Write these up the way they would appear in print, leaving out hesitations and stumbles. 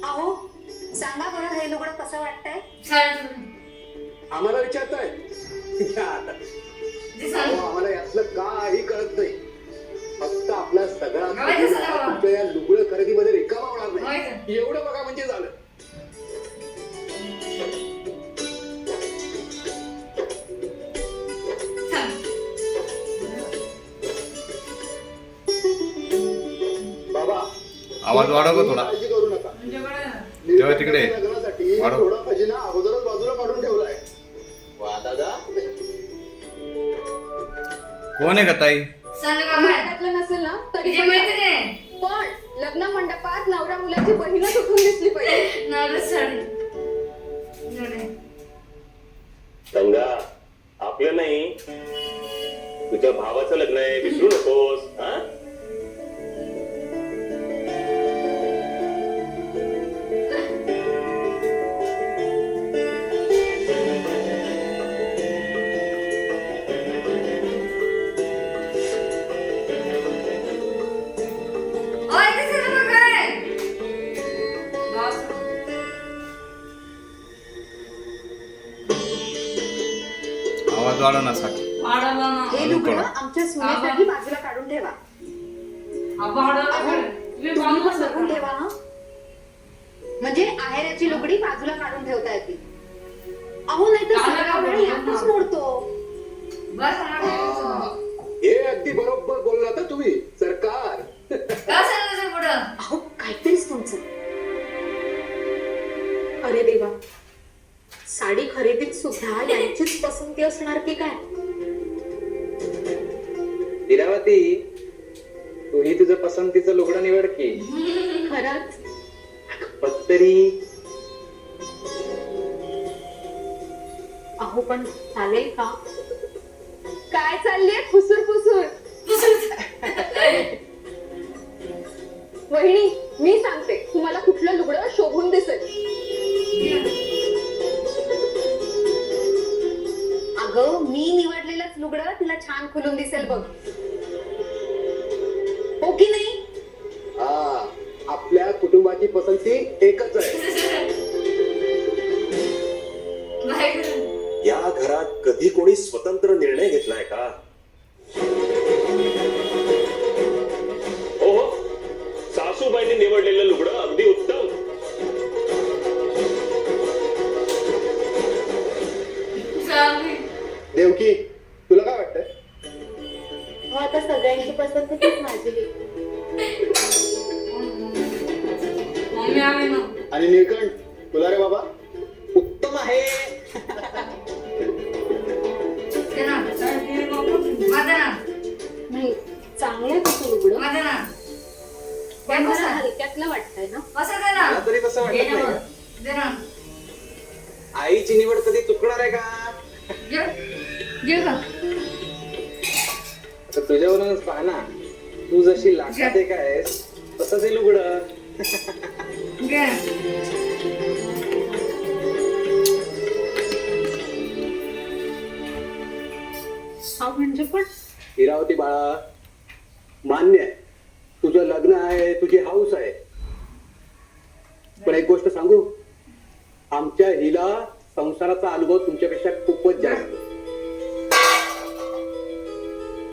अहो सांगा बरं हे लुगडं कसं वाटतंय? आम्हाला विचारताय आम्हाला यातलं काही कळत नाही. फक्त आपला सगळा तुमच्या या लुगडं खरेदीमध्ये रिकामा होणार नाही एवढं बघा म्हणजे झालं. बाबा आवाज वाढव थोडा. काळजी करू नका. तेव्हा तिकडे लग्नासाठी वाढव. थोडा खजिना अगोदरच बाजूला काढून ठेवलाय. वा दादा कोण आहे का ताई? घरातलं नसेल ना तरी पण लग्न मंडपात नवरा मुलाची बहीणच उठून दिसली पाहिजे. संगा आपलं नाही तुझ्या भावाचं लग्न आहे विसरू नकोस. हा आवाज वाढव ना साठी. हे लुगडं आमच्या सुनेसाठी बाजूला काढून ठेवा. तुम्ही पण बघून ठेवा हा. म्हणजे आहेराची लुगडी बाजूला काढून ठेवता येते. अहो नाही तर सगळा वेळ यातच मोडतो. हे अगदी बरोबर बोलला तर तुम्ही सरकार. अहो काहीतरीच तुमचं. अरे देवा साडी खरेदीत सुद्धा यांचीच पसंती असणार की काय? इरावती तूही तुझं पसंतीचं लुगडं निवड की. खरंच पत्तरी अहो पण चालेल का? काय चाललीये फुसूर फुसूर? वहिनी मी सांगते तुम्हाला कुठलं लुगडं शोभून दिसेल. अगं मी निवडलेलंच लुगडं तिला छान खुलून दिसेल बघ. हो की नाही? हा आपल्या कुटुंबाची पसंती एकच आहे. या घरात कधी कोणी स्वतंत्र निर्णय घेतलाय का? हो हो सासूबाईंनी निवडलेलं लुगडं अगदी उत्तम. देवकी तुला काय वाटतंय? हो आता सगळ्यांची पसंती तीच माझी. आणि निळकंठ तुला रे बाबा? उत्तम आहे. नाही चांगलं कसं लुगडं पण जरा हलक्यातलं वाटतंय ना. मला तरी तसं वाटत नाही का? आईची निवड कधी चुकणार आहे का? आता तुझ्यावरूनच पाहा ना. तू जशी लाखात एक आहेस तसंच हे लुगडं. हा म्हणजे पण इरावती बाळा मान्य आहे तुझं लग्न आहे तुझी हाऊस आहे. पण एक गोष्ट सांगू आमच्या हिला संसाराचा अनुभव तुमच्यापेक्षा खूपच जास्त.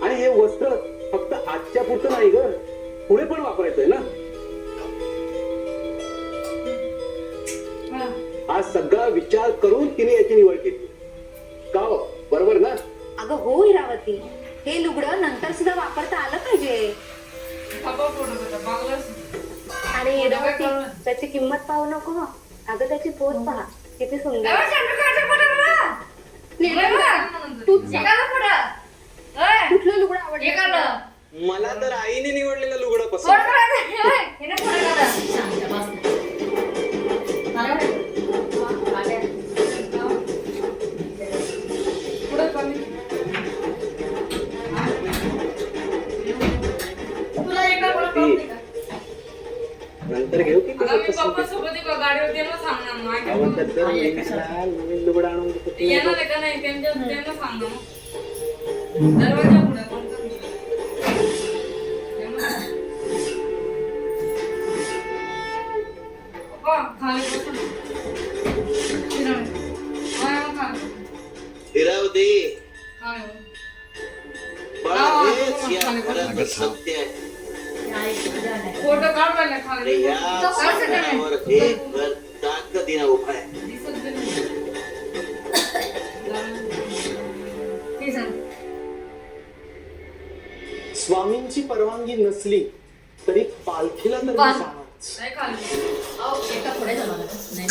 आणि हे वस्त्र फक्त आजच्या पुरतं नाही ग पुढे पण वापरायचंय ना. हा सगळा विचार करून तिने याची निवड केली का हो? बरोबर ना? अगं हो इरावती हे लुगडं नंतर सुद्धा वापरता आलं पाहिजे. आणि इरावती त्याची किंमत पाहू नको हं. अगं त्याची पोच पहा किती सुंदर. तूच सांग. कुठलं लुगडं आवडलं? मला तर आईने निवडलेलं लुगडं पसंत आहे. नंतर घेऊ की तुझं पसंतीचं? आवडतं तर नेहमीचा नवीन लुगडं आणून देतो तुला. हिरावते बाळा हेच या घराचं सत्य आहे फोटो काढ मला खाली आणि या संसारावर एक घर ताकदीनं उभा आहे स्वामींची परवानगी नसली तरी पालखीला तर मी जाणारच. नाही खाली एका पुढे जाणार नाही